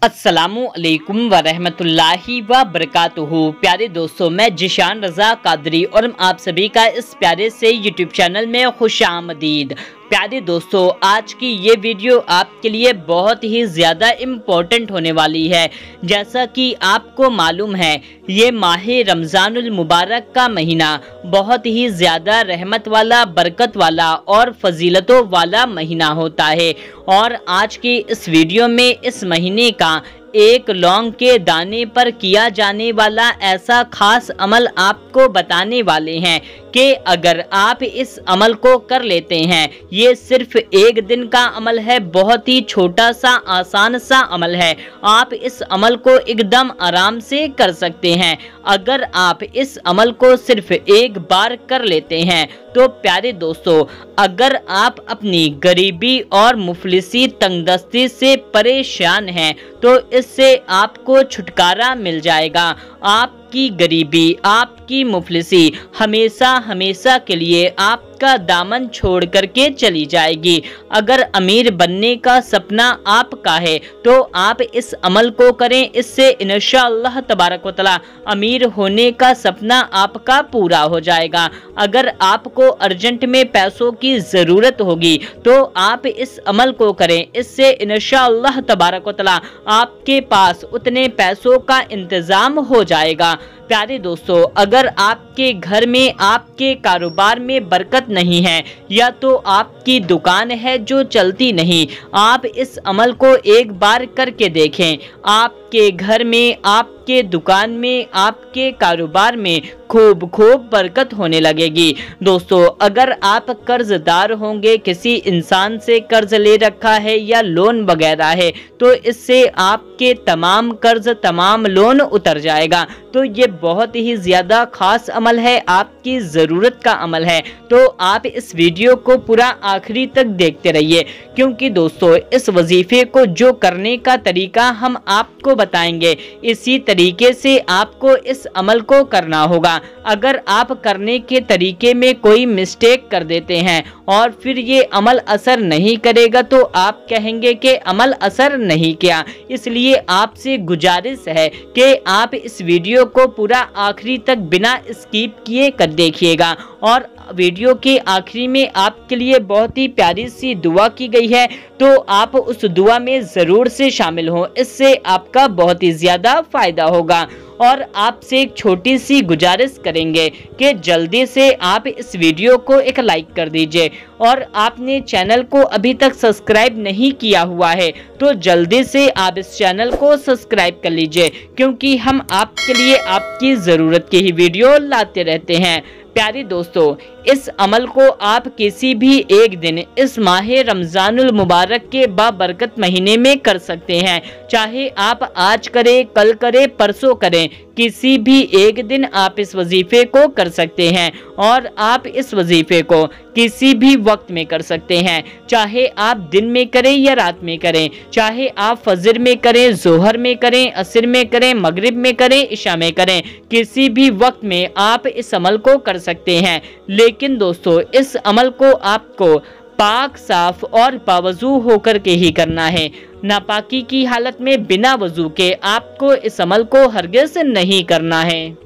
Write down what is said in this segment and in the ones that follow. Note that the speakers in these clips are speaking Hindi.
अस्सलामु अलैकुम वरहमतुल्लाहि व बरकातुहू। प्यारे दोस्तों, मैं जिशान रज़ा कादरी और आप सभी का इस प्यारे से यूट्यूब चैनल में खुशामदीद। प्यारे दोस्तों, आज की ये वीडियो आपके लिए बहुत ही ज़्यादा इम्पोर्टेंट होने वाली है। जैसा कि आपको मालूम है, ये माह रमज़ानुल मुबारक का महीना बहुत ही ज़्यादा रहमत वाला, बरकत वाला और फजीलतों वाला महीना होता है। और आज की इस वीडियो में इस महीने का एक लौंग के दाने पर किया जाने वाला ऐसा खास अमल आपको बताने वाले हैं कि अगर आप इस अमल को कर लेते हैं, ये सिर्फ एक दिन का अमल है, बहुत ही छोटा सा आसान सा अमल है। आप इस अमल को एकदम आराम से कर सकते हैं। अगर आप इस अमल को सिर्फ एक बार कर लेते हैं तो प्यारे दोस्तों, अगर आप अपनी गरीबी और मुफलिसी तंगदस्ती से परेशान हैं तो इससे आपको छुटकारा मिल जाएगा। आपकी गरीबी, आपकी मुफलिसी हमेशा हमेशा के लिए आपका दामन छोड़ करके चली जाएगी। अगर अमीर बनने का सपना आपका है तो आप इस अमल को करें, इससे इंशाअल्लाह तबारक व तआला अमीर होने का सपना आपका पूरा हो जाएगा। अगर आपको अर्जेंट में पैसों की ज़रूरत होगी तो आप इस अमल को करें, इससे इंशाअल्लाह तबारक व तआला आपके पास उतने पैसों का इंतज़ाम हो जाएगा। प्यारे दोस्तों, अगर आपके घर में, आपके कारोबार में बरकत नहीं है या तो आपकी दुकान है जो चलती नहीं, आप इस अमल को एक बार करके देखें। आपके घर में, आपके दुकान में, आपके कारोबार में खूब बरकत होने लगेगी। दोस्तों, अगर आप कर्जदार होंगे, किसी इंसान से कर्ज ले रखा है या लोन वगैरह है, तो इससे आपके तमाम कर्ज, तमाम लोन उतर जाएगा। तो ये बहुत ही ज़्यादा खास अमल है, आपकी ज़रूरत का अमल है। तो आप इस वीडियो को पूरा आखिरी तक देखते रहिए, क्योंकि दोस्तों इस वजीफे को जो करने का तरीका हम आपको बताएंगे, इसी तरीके से आपको इस अमल को करना होगा। अगर आप करने के तरीके में कोई मिस्टेक कर देते हैं और फिर ये अमल असर नहीं करेगा तो आप कहेंगे कि अमल असर नहीं किया। इसलिए आपसे गुजारिश है कि आप इस वीडियो को पूरा आखिरी तक बिना स्किप किए कर देखिएगा। और वीडियो के आखिरी में आपके लिए बहुत ही प्यारी सी दुआ की गई है, तो आप उस दुआ में ज़रूर से शामिल हों, इससे आपका बहुत ही ज़्यादा फ़ायदा होगा। और आपसे एक छोटी सी गुजारिश करेंगे कि जल्दी से आप इस वीडियो को एक लाइक कर दीजिए, और आपने चैनल को अभी तक सब्सक्राइब नहीं किया हुआ है तो जल्दी से आप इस चैनल को सब्सक्राइब कर लीजिए, क्योंकि हम आपके लिए आपकी ज़रूरत की ही वीडियो लाते रहते हैं। प्यारे दोस्तों, इस अमल को आप किसी भी एक दिन इस माह रमज़ानुल मुबारक के बाबरकत महीने में कर सकते हैं। चाहे आप आज करें, कल करें, परसों करें, किसी भी एक दिन आप इस वजीफे को कर सकते हैं। और आप इस वजीफे को किसी भी वक्त में कर सकते हैं, चाहे आप दिन में करें या रात में करें, चाहे आप फजर में करें, जोहर में करें, असर में करें, मगरिब में करें, इशा में करें, किसी भी वक्त में आप इस अमल को कर सकते हैं। लेकिन दोस्तों, इस अमल को आपको पाक, साफ और बावजू होकर के ही करना है। नापाकी की हालत में बिना वजू के आपको इस अमल को हरगिज़ नहीं करना है।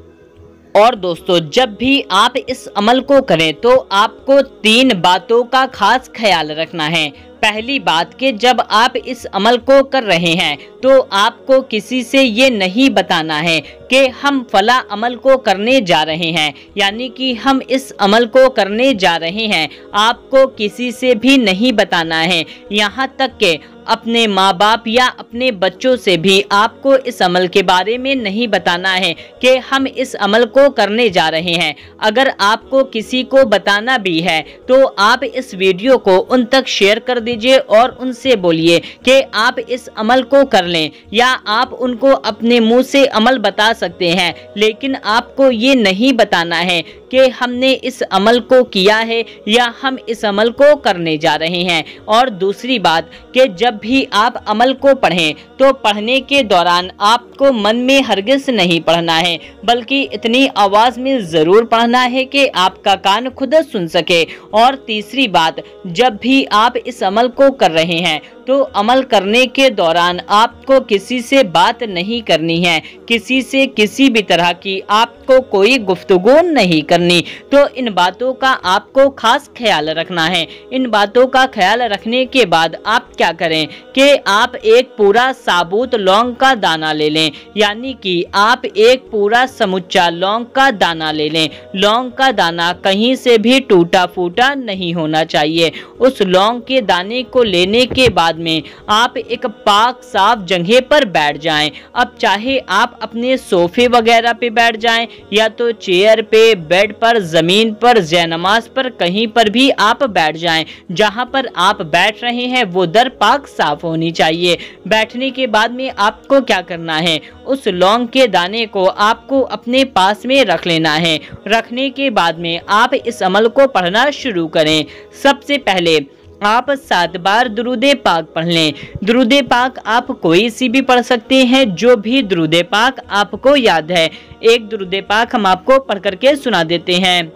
और दोस्तों, जब भी आप इस अमल को करें तो आपको 3 बातों का खास ख्याल रखना है। पहली बात कि जब आप इस अमल को कर रहे हैं तो आपको किसी से ये नहीं बताना है कि हम फला अमल को करने जा रहे हैं, यानी कि हम इस अमल को करने जा रहे हैं। आपको किसी से भी नहीं बताना है, यहाँ तक कि अपने माँ बाप या अपने बच्चों से भी आपको इस अमल के बारे में नहीं बताना है कि हम इस अमल को करने जा रहे हैं। अगर आपको किसी को बताना भी है तो आप इस वीडियो को उन तक शेयर कर दीजिए और उनसे बोलिए कि आप इस अमल को कर लें, या आप उनको अपने मुंह से अमल बता सकते हैं, लेकिन आपको ये नहीं बताना है कि हमने इस अमल को किया है या हम इस अमल को करने जा रहे हैं। और दूसरी बात कि जब भी आप अमल को पढ़ें तो पढ़ने के दौरान आपको मन में हरगिज़ नहीं पढ़ना है, बल्कि इतनी आवाज़ में ज़रूर पढ़ना है कि आपका कान खुद सुन सके। और तीसरी बात, जब भी आप इस अमल को कर रहे हैं तो अमल करने के दौरान आपको किसी से बात नहीं करनी है, किसी से किसी भी तरह की आपको कोई गुफ्तगू नहीं करनी। तो इन बातों का आपको खास ख्याल रखना है। इन बातों का ख्याल रखने के बाद आप क्या करें कि आप एक पूरा साबुत लौंग का दाना ले लें, यानी कि आप एक पूरा समुच्चा लौंग का दाना ले लें। लौंग का दाना कहीं से भी टूटा फूटा नहीं होना चाहिए। उस लौंग के दाने को लेने के बाद में आप एक पाक साफ जगह पर बैठ जाएं। अब चाहे आप अपने सोफे वगैरह पे बैठ जाएं या तो चेयर पे, बेड पर, जमीन पर, जयनमाज पर, कहीं पर भी आप बैठ जाएं। जहां पर आप बैठ रहे हैं वो दर पाक साफ होनी चाहिए। बैठने के बाद में आपको क्या करना है, उस लौंग के दाने को आपको अपने पास में रख लेना है। रखने के बाद में आप इस अमल को पढ़ना शुरू करें। सबसे पहले आप 7 बार दुरूदे पाक पढ़ लें। दुरूदे पाक आप कोई सी भी पढ़ सकते हैं, जो भी दुरूदे पाक आपको याद है। एक दुरूदे पाक हम आपको पढ़ करके सुना देते हैं,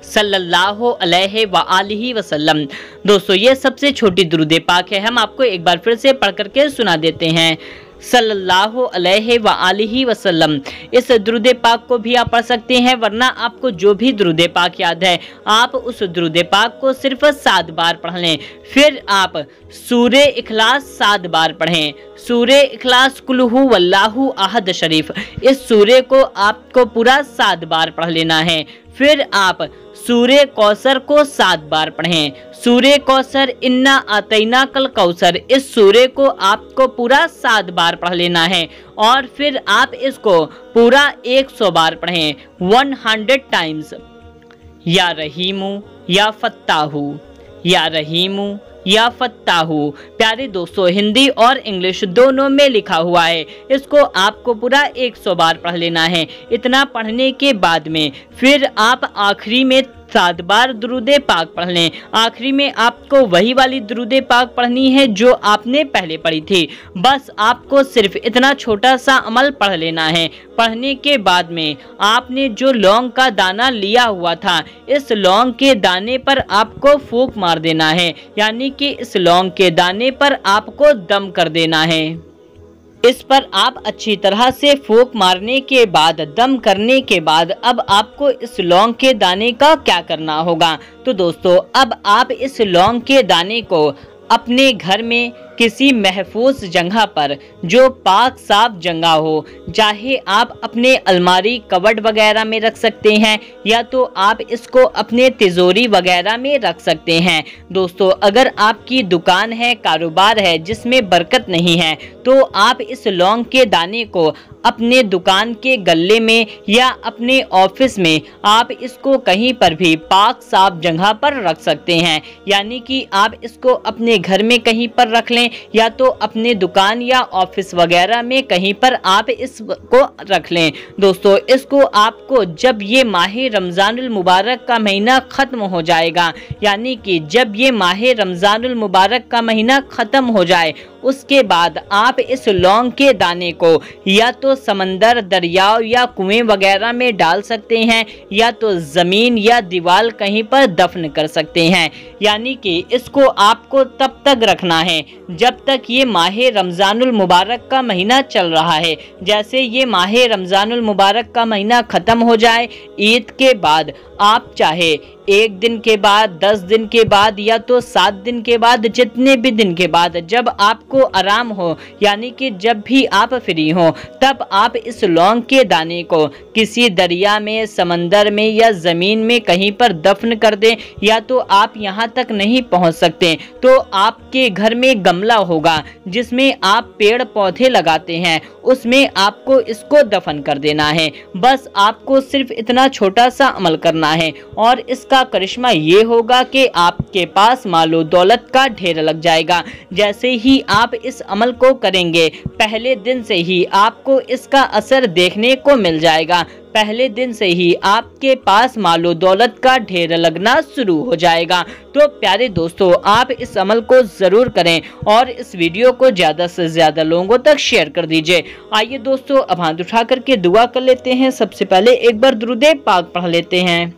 सल्लल्लाहु अलैहि व आलिहि वसल्लम। दोस्तों ये सबसे छोटी दुरूदे पाक है, हम आपको एक बार फिर से पढ़ करके सुना देते हैं, सल्लल्लाहु अलैहि व आलिहि वसल्लम। इस दुरूदे पाक को भी आप पढ़ सकते हैं, वरना आपको जो भी दुरूदे पाक याद है आप उस दुरूदे पाक को सिर्फ 7 बार पढ़ लें। फिर आप सूरे इखलास 7 बार पढ़ें। सूरे इखलास कुल हु वल्लाहु अहद शरीफ, इस सूरे को आपको पूरा 7 बार पढ़ लेना है। फिर आप सूरे कौसर को 7 बार पढ़ें। सूरे कौसर, इन्ना आतैना कल कौसर, इस सूरे को आपको पूरा 7 बार पढ़ लेना है। और फिर आप इसको पूरा 100 बार पढ़ें, 100 टाइम्स। या रहीमू या फत्ताहू, या रहीमू या फत्ताहू। प्यारे दोस्तों हिंदी और इंग्लिश दोनों में लिखा हुआ है, इसको आपको पूरा 100 बार पढ़ लेना है। इतना पढ़ने के बाद में फिर आप आखिरी में 7 बार दुरूदे पाक पढ़ लें। आखिरी में आपको वही वाली दुरूदे पाक पढ़नी है जो आपने पहले पढ़ी थी। बस आपको सिर्फ इतना छोटा सा अमल पढ़ लेना है। पढ़ने के बाद में आपने जो लौंग का दाना लिया हुआ था, इस लौंग के दाने पर आपको फूंक मार देना है, यानी कि इस लौंग के दाने पर आपको दम कर देना है। इस पर आप अच्छी तरह से फूंक मारने के बाद, दम करने के बाद अब आपको इस लौंग के दाने का क्या करना होगा। तो दोस्तों अब आप इस लौंग के दाने को अपने घर में किसी महफूज जगह पर, जो पाक साफ जगह हो, चाहे आप अपने अलमारी कबर्ड वगैरह में रख सकते हैं या तो आप इसको अपने तिजोरी वगैरह में रख सकते हैं। दोस्तों अगर आपकी दुकान है, कारोबार है जिसमें बरकत नहीं है, तो आप इस लौंग के दाने को अपने दुकान के गल्ले में या अपने ऑफिस में आप इसको कहीं पर भी पाक साफ जगह पर रख सकते हैं। यानी कि आप इसको अपने घर में कहीं पर रख लें या तो अपने दुकान या ऑफिस वगैरह में कहीं पर आप इसको रख लें। दोस्तों इसको आपको जब ये माह रमजानुल मुबारक का महीना ख़त्म हो जाएगा, यानी कि जब ये माह रमजानुल मुबारक का महीना ख़त्म हो जाए, उसके बाद आप इस लौंग के दाने को या तो समंदर, दरियाव या कुएं वगैरह में डाल सकते हैं या तो ज़मीन या दीवार कहीं पर दफन कर सकते हैं। यानी कि इसको आपको तब तक रखना है जब तक ये माह रमजानुल मुबारक का महीना चल रहा है। जैसे ये माह रमजानुल मुबारक का महीना ख़त्म हो जाए, ईद के बाद आप चाहे 1 दिन के बाद, 10 दिन के बाद या तो 7 दिन के बाद, जितने भी दिन के बाद जब आपको आराम हो, यानी कि जब भी आप फ्री हो, तब आप इस लौंग के दाने को किसी दरिया में, समंदर में या ज़मीन में कहीं पर दफन कर दें। या तो आप यहाँ तक नहीं पहुँच सकते तो आपके घर में गमला होगा जिसमें आप पेड़ पौधे लगाते हैं, उसमें आपको इसको दफन कर देना है। बस आपको सिर्फ इतना छोटा सा अमल करना है और इसका करिश्मा ये होगा कि आपके पास मालो दौलत का ढेर लग जाएगा। जैसे ही आप इस अमल को करेंगे, पहले दिन से ही आपको इसका असर देखने को मिल जाएगा। पहले दिन से ही आपके पास मालो दौलत का ढेर लगना शुरू हो जाएगा। तो प्यारे दोस्तों आप इस अमल को ज़रूर करें और इस वीडियो को ज़्यादा से ज़्यादा लोगों तक शेयर कर दीजिए। आइए दोस्तों अब हाथ उठा करके दुआ कर लेते हैं। सबसे पहले एक बार दुरूद पाक पढ़ लेते हैं।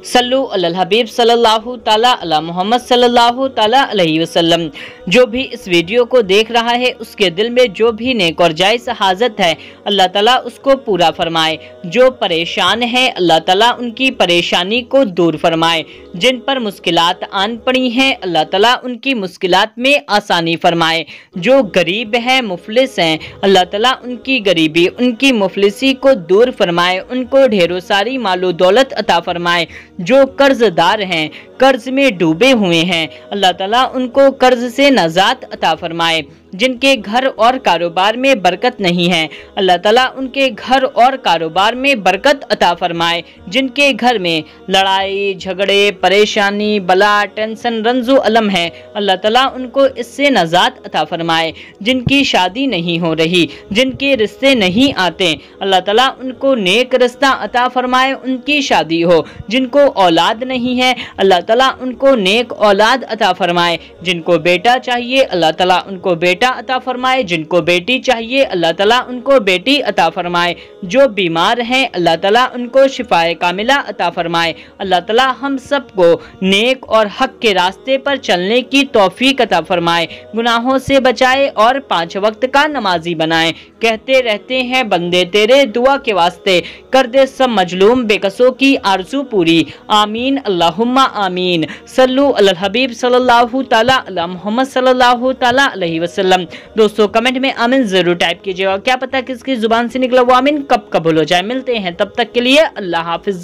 सल्लु अलल हबीब सल्लल्लाहु ताला अला मोहम्मद सल्लल्लाहु ताला अलैहि वसल्लम। जो भी इस वीडियो को देख रहा है उसके दिल में जो भी नेक और जायज़ हाजत है अल्लाह ताला उसको पूरा फरमाए। जो परेशान है अल्लाह ताला उनकी परेशानी को दूर फरमाए। जिन पर मुश्किलात आन पड़ी हैं अल्लाह ताला उनकी मुश्किलात में आसानी फरमाए। जो गरीब हैं मुफलिस हैं अल्लाह ताला उनकी गरीबी उनकी मुफलिसी को दूर फरमाए, उनको ढेरों सारी मालो दौलत अता फरमाए। जो कर्जदार हैं कर्ज में डूबे हुए हैं अल्लाह ताला उनको कर्ज से नजात अता फरमाए। जिनके घर और कारोबार में बरकत नहीं है अल्लाह ताला उनके घर और कारोबार में बरकत अता फरमाए। जिनके घर में लड़ाई झगड़े परेशानी बला टेंशन रंजो अलम है अल्लाह ताला उनको इससे नजात अता फरमाए। जिनकी शादी नहीं हो रही जिनके रिश्ते नहीं आते अल्लाह ताला उनको नेक रिश्ता अता फरमाए, उनकी शादी हो। जिनको औलाद नहीं है अल्लाह ताला उनको नेक औलाद अता फरमाए। जिनको बेटा चाहिए अल्लाह ताला उनको बेटा अता फरमाए। जिनको बेटी चाहिए अल्लाह ताला उनको बेटी अता फरमाए। जो बीमार हैं अल्लाह ताला उनको शिफाए कामिला अता फरमाए। अल्लाह ताला हम सबको नेक और हक के रास्ते पर चलने की तौफीक अता फरमाए, गुनाहों से बचाए और 5 वक्त का नमाजी बनाए। कहते रहते हैं बंदे तेरे दुआ के वास्ते, कर दे सब मजलूम बेकसों की आरज़ू पूरी। आमीन अल्लाहुम्मा आमीन। सल्लु अलल हबीब सल्लल्लाहु ताला अला मोहम्मद सल्लल्लाहु ताला अलैहि वसल्लम। दोस्तों कमेंट में आमीन जरूर टाइप कीजिएगा, क्या पता किसकी जुबान से निकला वो आमीन कब कबूल हो जाए। मिलते हैं तब तक के लिए अल्लाह हाफिज।